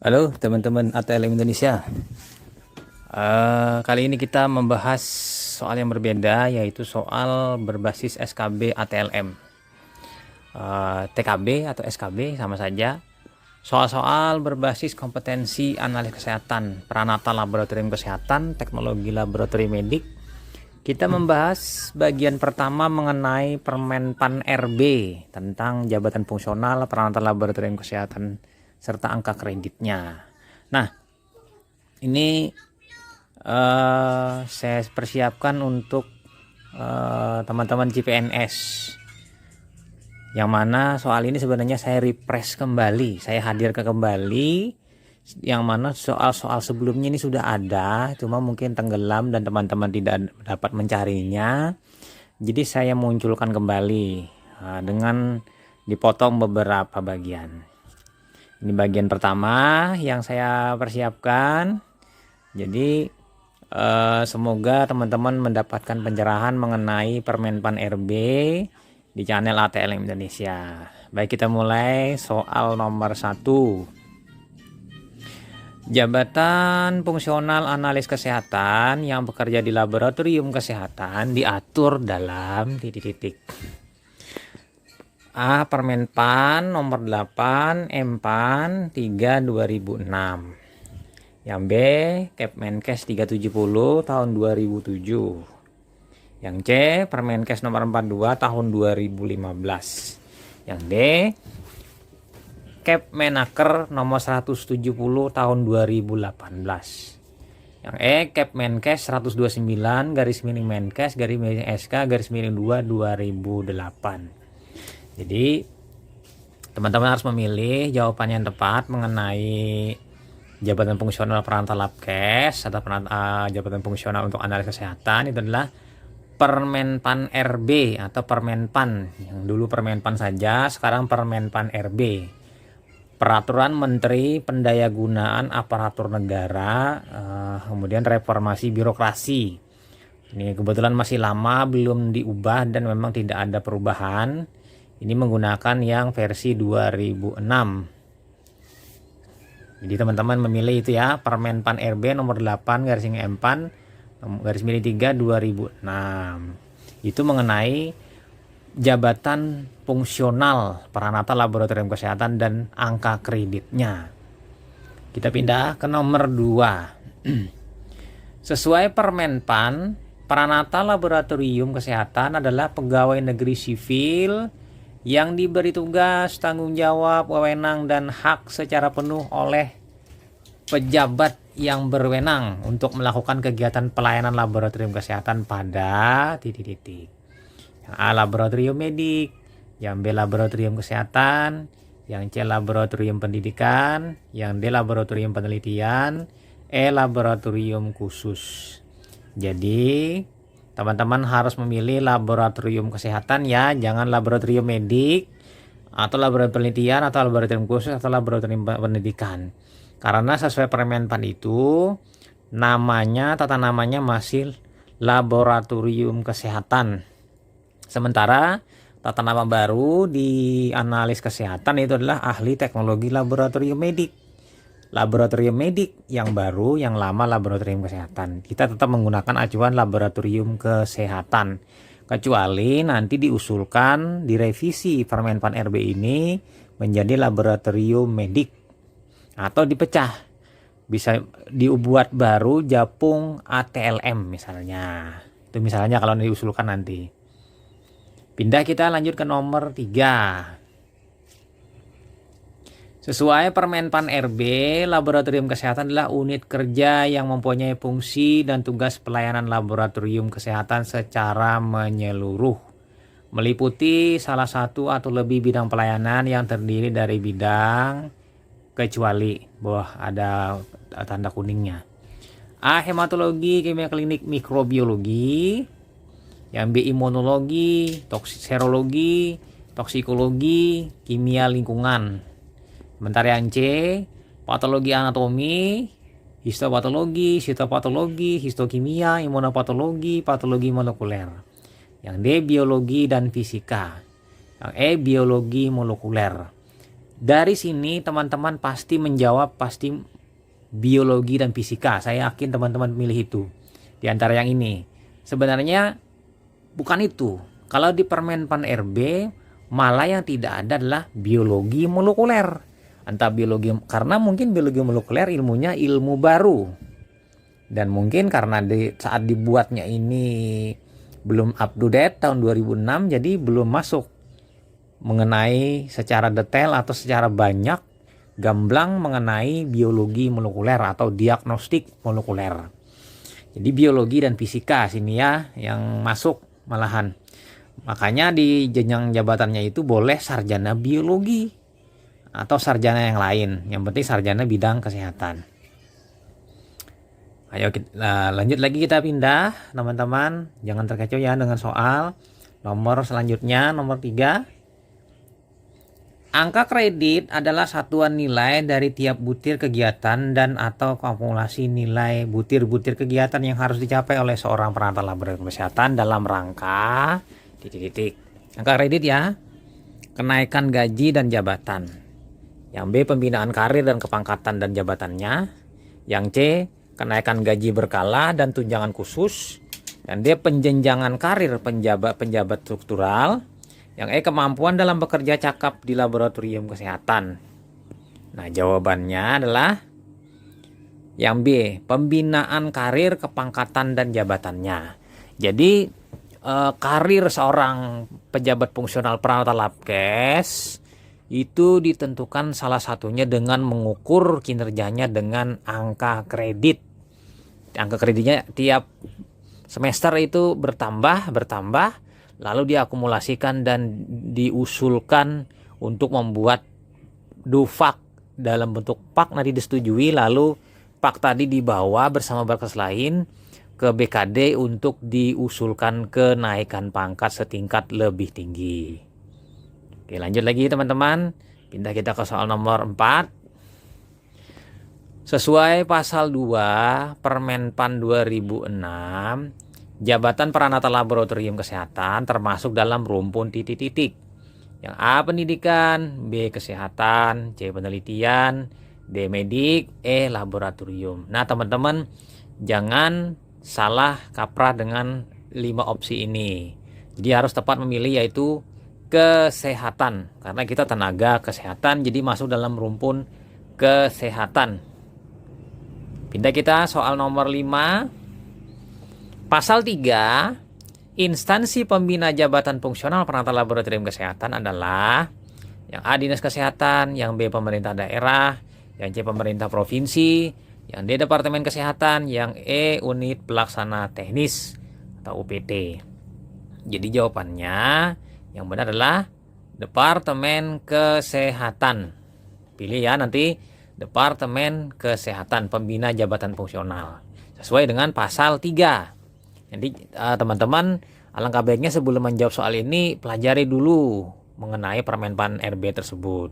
Halo teman-teman ATLM Indonesia. Kali ini kita membahas soal yang berbeda, yaitu soal berbasis SKB ATLM. TKB atau SKB sama saja. Soal-soal berbasis kompetensi analis kesehatan, peranata laboratorium kesehatan, teknologi laboratorium medik. Kita membahas bagian pertama mengenai Permenpan RB tentang jabatan fungsional, peranata laboratorium kesehatan, serta angka kreditnya. Nah, ini saya persiapkan untuk teman-teman CPNS, yang mana soal ini sebenarnya saya refresh kembali, saya hadirkan kembali, yang mana soal-soal sebelumnya ini sudah ada, cuma mungkin tenggelam dan teman-teman tidak dapat mencarinya. Jadi saya munculkan kembali dengan dipotong beberapa bagian. Ini bagian pertama yang saya persiapkan. Jadi semoga teman-teman mendapatkan pencerahan mengenai Permenpan RB di channel ATLM Indonesia. Baik, kita mulai soal nomor 1. Jabatan fungsional analis kesehatan yang bekerja di laboratorium kesehatan diatur dalam titik-titik. A. Permenpan nomor 8 Empan 3 2006. Yang B. Kepmenkes 370 tahun 2007. Yang C. Permenkes nomor 42 tahun 2015. Yang D. Kepmenaker nomor 170 tahun 2018. Yang E. Kepmenkes 129 garis miring Menkes garis miring SK garis miring 2 2008. Jadi teman-teman harus memilih jawaban yang tepat mengenai jabatan fungsional peranata labkes atau jabatan fungsional untuk analis kesehatan. Itu adalah Permenpan RB atau Permenpan, yang dulu Permenpan saja, sekarang Permenpan RB, Peraturan Menteri Pendayagunaan Aparatur Negara, kemudian Reformasi Birokrasi. Ini kebetulan masih lama, belum diubah dan memang tidak ada perubahan. Ini menggunakan yang versi 2006. Jadi teman-teman memilih itu ya, Permenpan RB nomor 8 garis miring Empan garis miring 3 2006. Itu mengenai jabatan fungsional peranata laboratorium kesehatan dan angka kreditnya. Kita pindah ke nomor 2. Sesuai Permenpan, peranata laboratorium kesehatan adalah pegawai negeri sipil yang diberi tugas, tanggung jawab, wewenang, dan hak secara penuh oleh pejabat yang berwenang untuk melakukan kegiatan pelayanan laboratorium kesehatan pada titik-titik. Yang A. Laboratorium medik, yang B. Laboratorium kesehatan, yang C. Laboratorium pendidikan, yang D. Laboratorium penelitian, E. Laboratorium khusus. Jadi teman-teman harus memilih laboratorium kesehatan ya, jangan laboratorium medik atau laboratorium penelitian atau laboratorium khusus atau laboratorium pendidikan. Karena sesuai Permenpan itu namanya, tata namanya masih laboratorium kesehatan. Sementara tata nama baru di analis kesehatan itu adalah ahli teknologi laboratorium medik. Laboratorium medik yang baru, yang lama laboratorium kesehatan. Kita tetap menggunakan acuan laboratorium kesehatan. Kecuali nanti diusulkan direvisi Permenpan RB ini menjadi laboratorium medik atau dipecah. Bisa dibuat baru Japung ATLM misalnya. Itu misalnya kalau diusulkan nanti. Pindah, kita lanjut ke nomor 3. Sesuai Permenpan RB, laboratorium kesehatan adalah unit kerja yang mempunyai fungsi dan tugas pelayanan laboratorium kesehatan secara menyeluruh, meliputi salah satu atau lebih bidang pelayanan yang terdiri dari bidang kecuali, bawah ada tanda kuningnya. A. Hematologi, kimia klinik, mikrobiologi. Yang B. Imunologi, serologi, toksikologi, kimia lingkungan. Sementara yang C, patologi anatomi, histopatologi, sitopatologi, histokimia, imunopatologi, patologi molekuler. Yang D, biologi dan fisika. Yang E, biologi molekuler. Dari sini teman-teman pasti menjawab pasti biologi dan fisika. Saya yakin teman-teman pilih itu. Di antara yang ini. Sebenarnya bukan itu. Kalau di permen pan RB malah yang tidak ada adalah biologi molekuler. Entah biologi, karena mungkin biologi molekuler ilmunya ilmu baru. Dan mungkin karena saat dibuatnya ini belum up to date tahun 2006, jadi belum masuk mengenai secara detail atau secara banyak gamblang mengenai biologi molekuler atau diagnostik molekuler. Jadi biologi dan fisika sini ya yang masuk malahan. Makanya di jenjang jabatannya itu boleh sarjana biologi atau sarjana yang lain. Yang penting sarjana bidang kesehatan. Ayo kita lanjut lagi, kita pindah teman-teman. Jangan terkecoh ya dengan soal nomor selanjutnya, nomor 3. Angka kredit adalah satuan nilai dari tiap butir kegiatan dan atau akumulasi nilai butir-butir kegiatan yang harus dicapai oleh seorang perantara laboratorium kesehatan dalam rangka titik-titik. Angka kredit ya, kenaikan gaji dan jabatan. Yang B, pembinaan karir dan kepangkatan dan jabatannya. Yang C, kenaikan gaji berkala dan tunjangan khusus. Yang D, penjenjangan karir penjabat struktural. Yang E, kemampuan dalam bekerja cakap di laboratorium kesehatan. Nah, jawabannya adalah yang B, pembinaan karir, kepangkatan dan jabatannya. Jadi karir seorang pejabat fungsional perantara labkes itu ditentukan salah satunya dengan mengukur kinerjanya dengan angka kredit. Angka kreditnya tiap semester itu bertambah, lalu diakumulasikan dan diusulkan untuk membuat dufak dalam bentuk pak, nanti disetujui, lalu pak tadi dibawa bersama berkas lain ke BKD untuk diusulkan kenaikan pangkat setingkat lebih tinggi. Oke, lanjut lagi teman-teman. Pindah kita ke soal nomor 4. Sesuai pasal 2 Permenpan 2006, jabatan peranata laboratorium kesehatan termasuk dalam rumpun titik-titik. Yang A, pendidikan, B, kesehatan, C, penelitian, D, medik, E, laboratorium. Nah teman-teman, jangan salah kaprah dengan 5 opsi ini. Jadi harus tepat memilih, yaitu kesehatan, karena kita tenaga kesehatan, jadi masuk dalam rumpun kesehatan. Pindah kita soal nomor 5. Pasal 3, instansi pembina jabatan fungsional perantara laboratorium kesehatan adalah yang A, dinas kesehatan, yang B, pemerintah daerah, yang C, pemerintah provinsi, yang D, departemen kesehatan, yang E, unit pelaksana teknis atau UPT. Jadi jawabannya yang benar adalah departemen kesehatan. Pilih ya nanti, departemen kesehatan, pembina jabatan fungsional sesuai dengan pasal 3. Jadi teman-teman, alangkah baiknya sebelum menjawab soal ini pelajari dulu mengenai Permenpan RB tersebut.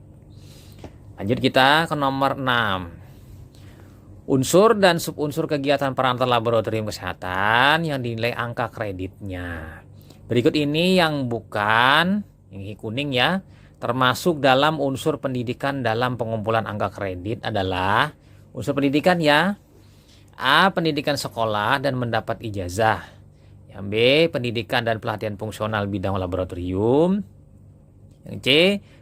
Lanjut kita ke nomor 6. Unsur dan subunsur kegiatan perantara laboratorium kesehatan yang dinilai angka kreditnya. Berikut ini yang bukan, yang kuning ya, termasuk dalam unsur pendidikan dalam pengumpulan angka kredit adalah unsur pendidikan ya. A, pendidikan sekolah dan mendapat ijazah. Yang B, pendidikan dan pelatihan fungsional bidang laboratorium. Yang C,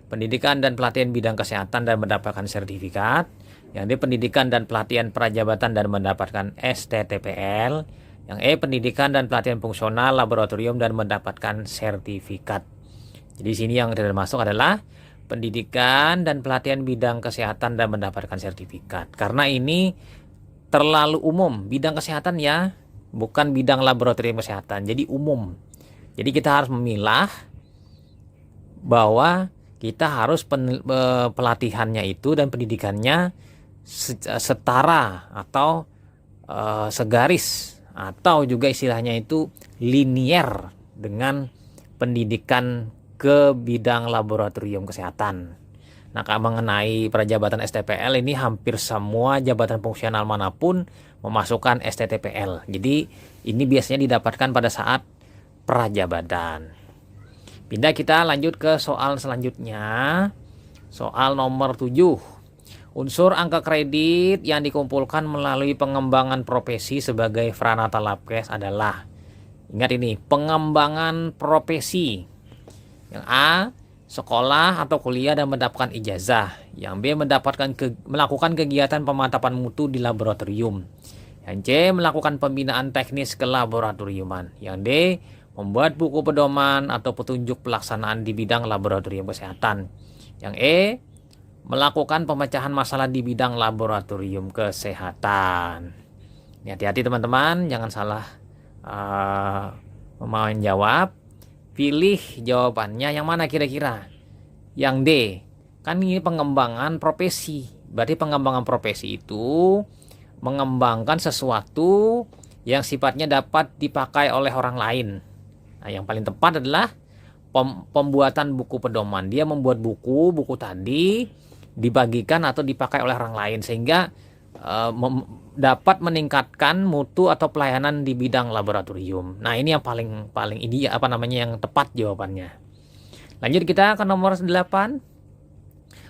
pendidikan dan pelatihan bidang kesehatan dan mendapatkan sertifikat. Yang D, pendidikan dan pelatihan prajabatan dan mendapatkan STTPL. Yang E, pendidikan dan pelatihan fungsional laboratorium dan mendapatkan sertifikat. Jadi sini yang tidak masuk adalah pendidikan dan pelatihan bidang kesehatan dan mendapatkan sertifikat. Karena ini terlalu umum, bidang kesehatan ya, bukan bidang laboratorium kesehatan, jadi umum. Jadi kita harus memilah bahwa kita harus pelatihannya itu dan pendidikannya setara atau segaris, atau juga istilahnya itu linier dengan pendidikan ke bidang laboratorium kesehatan. Nah, mengenai prajabatan STPL ini hampir semua jabatan fungsional manapun memasukkan STTPL. Jadi ini biasanya didapatkan pada saat prajabatan. Pindah kita lanjut ke soal selanjutnya. Soal nomor 7. Unsur angka kredit yang dikumpulkan melalui pengembangan profesi sebagai Pranata Labkes adalah, ingat ini, pengembangan profesi. Yang A, sekolah atau kuliah dan mendapatkan ijazah. Yang B, melakukan kegiatan pemantapan mutu di laboratorium. Yang C, melakukan pembinaan teknis kelaboratoriuman. Yang D, membuat buku pedoman atau petunjuk pelaksanaan di bidang laboratorium kesehatan. Yang E, melakukan pemecahan masalah di bidang laboratorium kesehatan. Ini hati-hati teman-teman, jangan salah mau jawab. Pilih jawabannya yang mana kira-kira? Yang D. Kan ini pengembangan profesi. Berarti pengembangan profesi itu mengembangkan sesuatu yang sifatnya dapat dipakai oleh orang lain. Nah, yang paling tepat adalah pembuatan buku pedoman. Dia membuat buku tadi dibagikan atau dipakai oleh orang lain sehingga dapat meningkatkan mutu atau pelayanan di bidang laboratorium. Nah, ini yang paling ini yang tepat jawabannya. Lanjut kita ke nomor 8.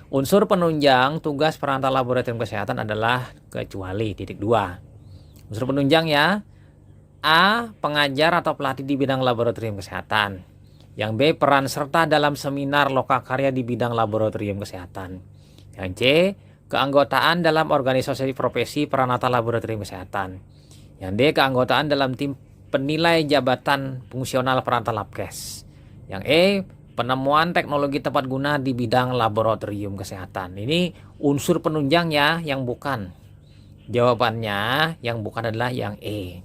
Unsur penunjang tugas Pranata Laboratorium Kesehatan adalah kecuali (2). Unsur penunjang ya. A, pengajar atau pelatih di bidang laboratorium kesehatan. Yang B, peran serta dalam seminar lokakarya di bidang laboratorium kesehatan. Yang C, keanggotaan dalam organisasi profesi Pranata Laboratorium Kesehatan. Yang D, keanggotaan dalam tim penilai jabatan fungsional Pranata Labkes. Yang E, penemuan teknologi tepat guna di bidang laboratorium kesehatan. Ini unsur penunjang ya, yang bukan. Jawabannya yang bukan adalah yang E.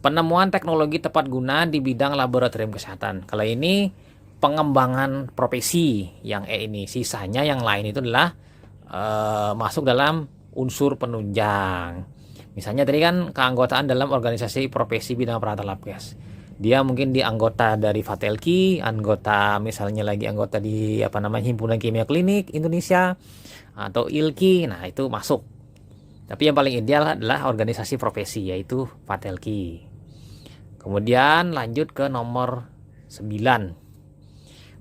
Penemuan teknologi tepat guna di bidang laboratorium kesehatan. Kalau ini pengembangan profesi, yang E ini. Sisanya yang lain itu adalah masuk dalam unsur penunjang. Misalnya tadi kan keanggotaan dalam organisasi profesi bidang Pranata Labkes. Dia mungkin anggota dari Fatelki, misalnya anggota di Himpunan Kimia Klinik Indonesia atau ILKI. Nah, itu masuk. Tapi yang paling ideal adalah organisasi profesi, yaitu Fatelki. Kemudian lanjut ke nomor 9.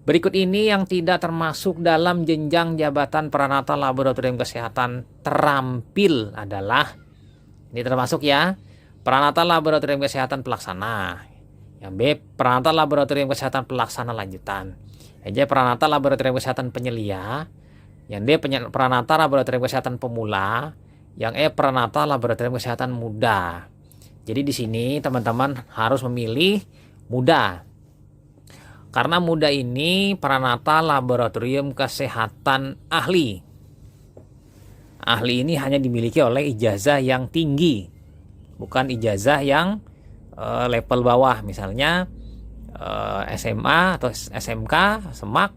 Berikut ini yang tidak termasuk dalam jenjang jabatan Pranata Laboratorium Kesehatan terampil adalah, ini termasuk ya, Pranata Laboratorium Kesehatan Pelaksana. Yang B, Pranata Laboratorium Kesehatan Pelaksana Lanjutan. Yang C, Pranata Laboratorium Kesehatan Penyelia. Yang D, Pranata Laboratorium Kesehatan Pemula. Yang E, Pranata Laboratorium Kesehatan Muda. Jadi di sini teman-teman harus memilih muda. Karena muda ini Pranata Laboratorium Kesehatan Ahli. Ahli ini hanya dimiliki oleh ijazah yang tinggi, bukan ijazah yang level bawah, misalnya SMA atau SMK, SEMAK,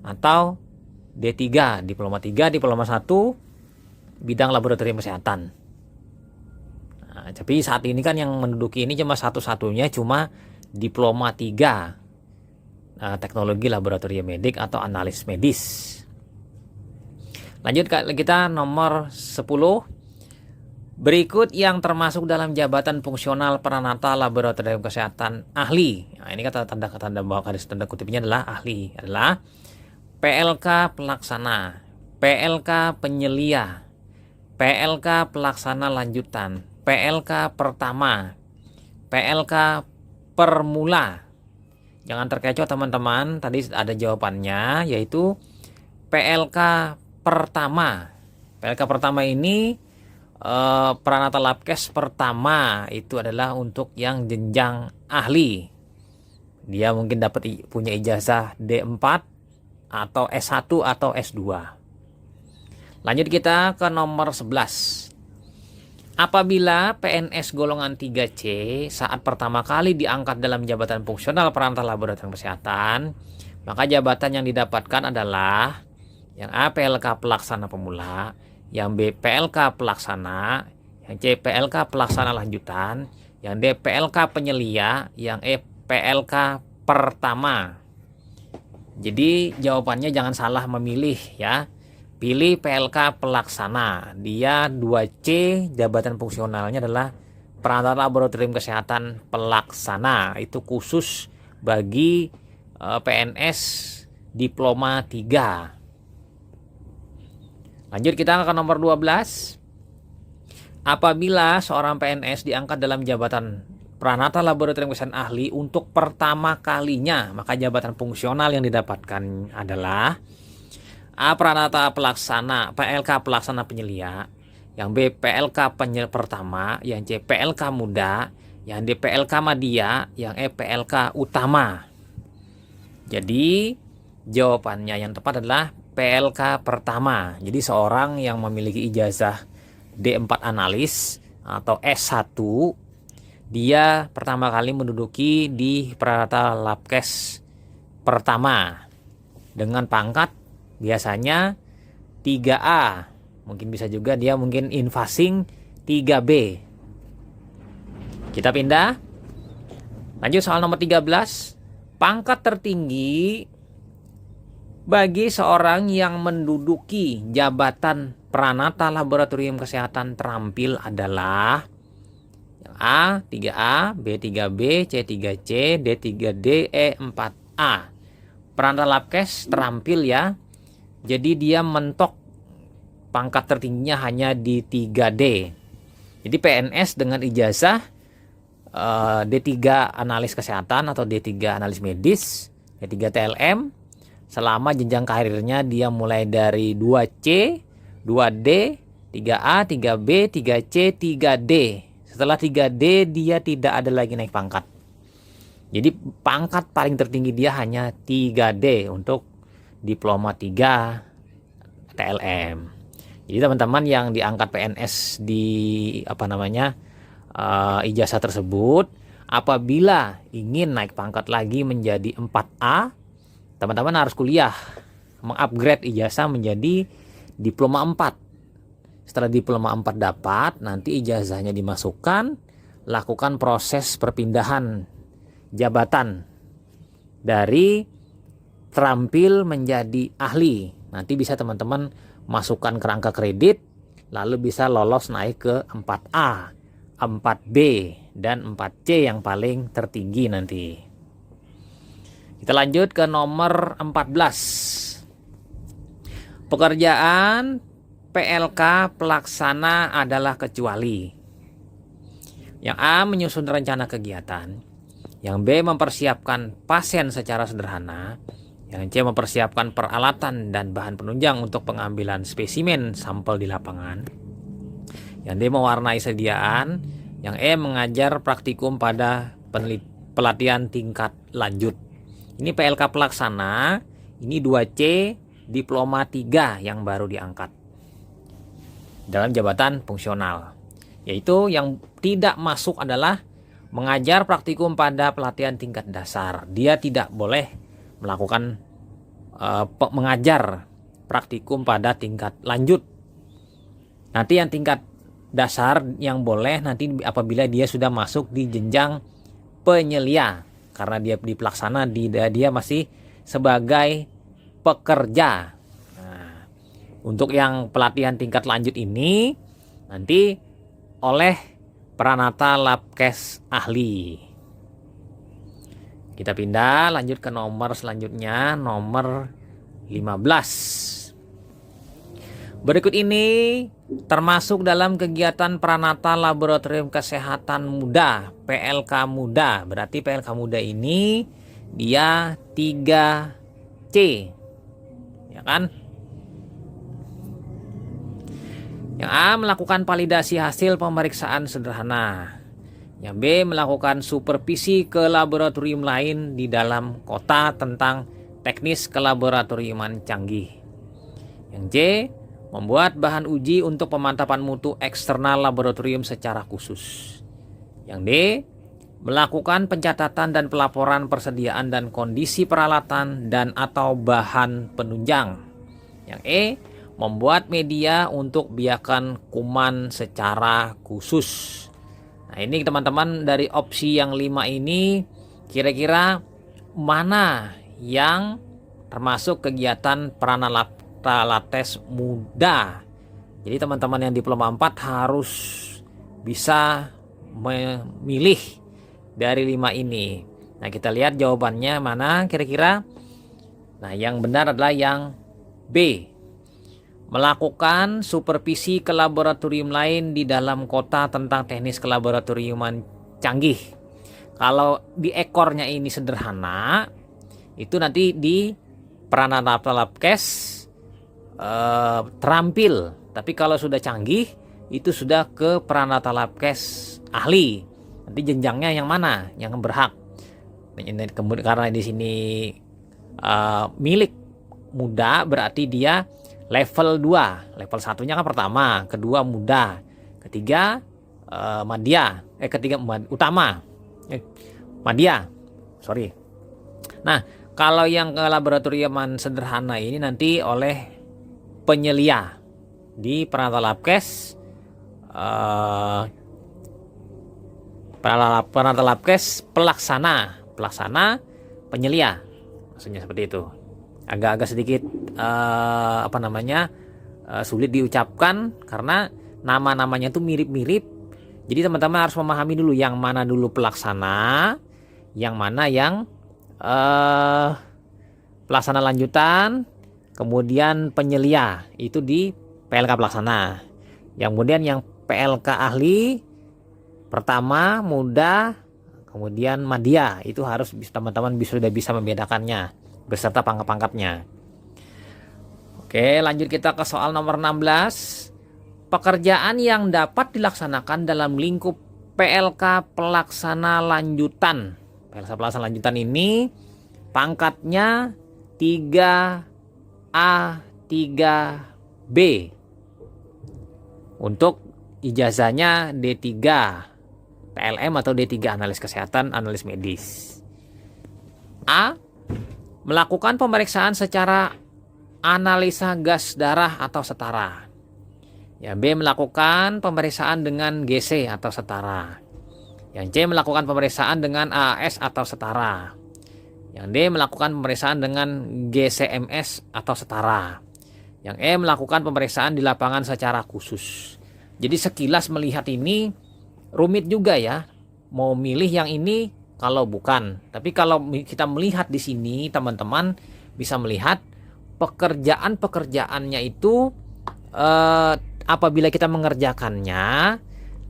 atau D3, Diploma 3, Diploma 1, bidang laboratorium kesehatan. Nah, tapi saat ini kan yang menduduki ini cuma satu-satunya cuma Diploma 3, teknologi laboratorium medik atau analis medis. Lanjut kita nomor 10. Berikut yang termasuk dalam jabatan fungsional Pranata Laboratorium Kesehatan Ahli. Nah, ini kata tanda bawah garis tanda kutipnya adalah ahli, adalah PLK Pelaksana, PLK Penyelia, PLK Pelaksana Lanjutan, PLK Pertama, PLK Permula. Jangan terkecoh teman-teman, tadi ada jawabannya, yaitu PLK Pertama. PLK Pertama ini Pranata Labkes pertama itu adalah untuk yang jenjang ahli. Dia mungkin punya ijazah D4 atau S1 atau S2. Lanjut kita ke nomor 11. Apabila PNS golongan 3C saat pertama kali diangkat dalam jabatan fungsional Pranata Laboratorium Kesehatan, maka jabatan yang didapatkan adalah yang A, PLK Pelaksana Pemula, yang B, PLK Pelaksana, yang C, PLK Pelaksana Lanjutan, yang D, PLK Penyelia, yang E, PLK Pertama. Jadi jawabannya jangan salah memilih ya. Pilih PLK Pelaksana. Dia 2C, jabatan fungsionalnya adalah Pranata Laboratorium Kesehatan Pelaksana. Itu khusus bagi PNS Diploma 3. Lanjut kita ke nomor 12. Apabila seorang PNS diangkat dalam jabatan Pranata Laboratorium Kesehatan Ahli untuk pertama kalinya, maka jabatan fungsional yang didapatkan adalah A. Pranata Pelaksana, PLK Pelaksana Penyelia, yang B. PLK Pertama, yang C. PLK Muda, yang D. PLK Madya, yang E. PLK Utama. Jadi jawabannya yang tepat adalah PLK Pertama. Jadi seorang yang memiliki ijazah D4 analis atau S1, dia pertama kali menduduki di Pranata Labkes Pertama dengan pangkat biasanya 3A. Mungkin bisa juga dia mungkin invasing 3B. Kita pindah. Lanjut soal nomor 13. Pangkat tertinggi bagi seorang yang menduduki jabatan Pranata Laboratorium Kesehatan Terampil adalah yang A 3A, B 3B, C 3C, D 3D, E 4A. Pranata Labkes Terampil ya. Jadi dia mentok pangkat tertingginya hanya di 3D. Jadi PNS dengan ijazah D3 analis kesehatan atau D3 analis medis, D3 TLM, selama jenjang karirnya dia mulai dari 2C, 2D, 3A, 3B, 3C, 3D. Setelah 3D dia tidak ada lagi naik pangkat. Jadi pangkat paling tertinggi dia hanya 3D untuk diploma 3 TLM. Jadi teman-teman yang diangkat PNS di ijazah tersebut, apabila ingin naik pangkat lagi menjadi 4A, teman-teman harus kuliah, mengupgrade ijazah menjadi diploma 4. Setelah diploma 4 dapat, nanti ijazahnya dimasukkan, lakukan proses perpindahan jabatan dari terampil menjadi ahli. Nanti bisa teman-teman masukkan kerangka kredit, lalu bisa lolos naik ke 4A, 4B, dan 4C yang paling tertinggi nanti. Kita lanjut ke nomor 14. Pekerjaan PLK pelaksana adalah kecuali. Yang A. Menyusun rencana kegiatan. Yang B. Mempersiapkan pasien secara sederhana. Yang C. Mempersiapkan peralatan dan bahan penunjang untuk pengambilan spesimen sampel di lapangan. Yang D. Mewarnai sediaan. Yang E. Mengajar praktikum pada pelatihan tingkat lanjut. Ini PLK pelaksana, ini 2C, diploma 3 yang baru diangkat dalam jabatan fungsional. Yaitu yang tidak masuk adalah mengajar praktikum pada pelatihan tingkat dasar. Dia tidak boleh melakukan mengajar praktikum pada tingkat lanjut. Nanti yang tingkat dasar yang boleh nanti apabila dia sudah masuk di jenjang penyelia. Karena dia di pelaksana, dia masih sebagai pekerja. Nah, untuk yang pelatihan tingkat lanjut ini nanti oleh Pranata Labkes Ahli. Kita pindah lanjut ke nomor selanjutnya, nomor 15. Berikut ini termasuk dalam kegiatan Pranata Laboratorium Kesehatan Muda, PLK Muda. Berarti PLK Muda ini dia 3C. Ya kan? Yang A. Melakukan validasi hasil pemeriksaan sederhana. Yang B. Melakukan supervisi ke laboratorium lain di dalam kota tentang teknis kelaboratoriuman canggih. Yang C. Membuat bahan uji untuk pemantapan mutu eksternal laboratorium secara khusus. Yang D. Melakukan pencatatan dan pelaporan persediaan dan kondisi peralatan dan atau bahan penunjang. Yang E. Membuat media untuk biakan kuman secara khusus. Nah ini teman-teman dari opsi yang 5 ini kira-kira mana yang termasuk kegiatan Pranata Labkes Muda. Jadi teman-teman yang diploma 4 harus bisa memilih dari 5 ini. Nah kita lihat jawabannya mana kira-kira. Nah yang benar adalah yang B. melakukan supervisi ke laboratorium lain di dalam kota tentang teknis kelaboratoriuman canggih. Kalau di ekornya ini sederhana, itu nanti di Pranata Labkes terampil. Tapi kalau sudah canggih, itu sudah ke Pranata Labkes ahli. Nanti jenjangnya yang mana yang berhak? Kemudian karena di sini milik muda, berarti dia level 2. Level satunya kan pertama, kedua muda, ketiga madya, ketiga utama, madya, sorry. Nah, kalau yang ke laboratoriuman sederhana ini nanti oleh penyelia di Pranata Labkes, Pranata Labkes pelaksana penyelia, maksudnya seperti itu. Agak-agak sedikit sulit diucapkan karena nama-namanya itu mirip-mirip. Jadi teman-teman harus memahami dulu yang mana dulu pelaksana, yang mana yang pelaksana lanjutan, kemudian penyelia itu di PLK pelaksana. Yang kemudian yang PLK ahli pertama muda, kemudian madya, itu harus teman-teman sudah bisa membedakannya beserta pangkat-pangkatnya. Oke, lanjut kita ke soal nomor 16. Pekerjaan yang dapat dilaksanakan dalam lingkup PLK pelaksana lanjutan. PLK pelaksana lanjutan ini pangkatnya 3A 3B. Untuk ijazahnya D3 PLM atau D3 analis kesehatan, analis medis. A. Melakukan pemeriksaan secara analisa gas darah atau setara. Ya, B. Melakukan pemeriksaan dengan GC atau setara. Yang C. Melakukan pemeriksaan dengan AAS atau setara. Yang D. Melakukan pemeriksaan dengan GCMS atau setara. Yang E. Melakukan pemeriksaan di lapangan secara khusus. Jadi sekilas melihat ini rumit juga ya. Mau milih yang ini kalau bukan. Tapi kalau kita melihat di sini, teman-teman bisa melihat pekerjaan-pekerjaannya itu apabila kita mengerjakannya,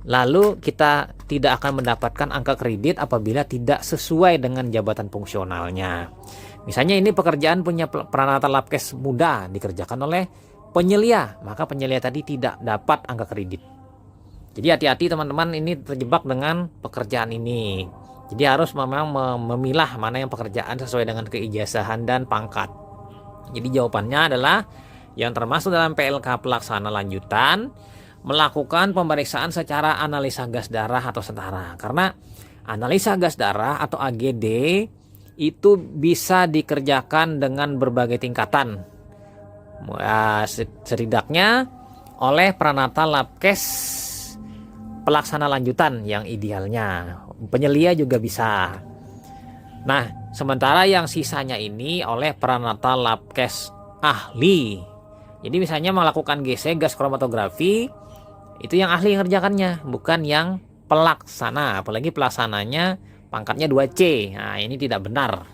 lalu kita tidak akan mendapatkan angka kredit apabila tidak sesuai dengan jabatan fungsionalnya. Misalnya ini pekerjaan punya Pranata Labkes muda dikerjakan oleh penyelia, maka penyelia tadi tidak dapat angka kredit. Jadi hati-hati teman-teman, ini terjebak dengan pekerjaan ini. Jadi harus memang memilah mana yang pekerjaan sesuai dengan keijazahan dan pangkat. Jadi jawabannya adalah yang termasuk dalam PLK pelaksana lanjutan, melakukan pemeriksaan secara analisa gas darah atau setara. Karena analisa gas darah atau AGD itu bisa dikerjakan dengan berbagai tingkatan. Setidaknya oleh Pranata Labkes pelaksana lanjutan yang idealnya. Penyelia juga bisa. Nah, sementara yang sisanya ini oleh Pranata Labkes ahli. Jadi misalnya melakukan GC, gas kromatografi, itu yang ahli yang ngerjakannya, bukan yang pelaksana. Apalagi pelaksananya pangkatnya 2C. Nah, ini tidak benar.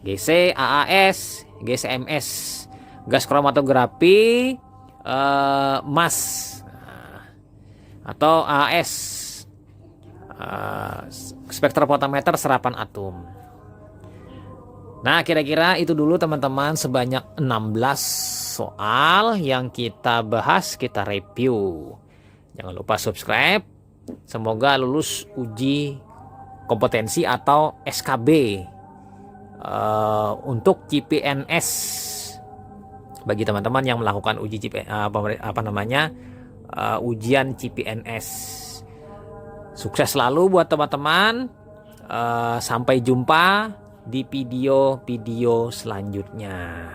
GC, AAS, GCMS, gas kromatografi, MAS, atau AAS, spektrofotometer serapan atom. Nah, kira-kira itu dulu teman-teman, sebanyak 16 soal yang kita bahas, kita review. Jangan lupa subscribe. Semoga lulus uji kompetensi atau SKB untuk CPNS bagi teman-teman yang melakukan uji ujian CPNS. Sukses selalu buat teman-teman. Sampai jumpa di video-video selanjutnya.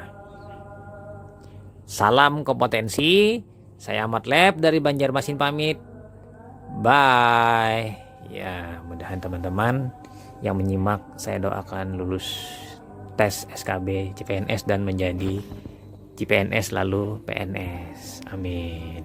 Salam kompetensi. Saya Ahmad Lab dari Banjarmasin pamit. Bye. Ya, mudah-mudahan teman-teman yang menyimak, saya doakan lulus tes SKB CPNS dan menjadi CPNS lalu PNS. Amin.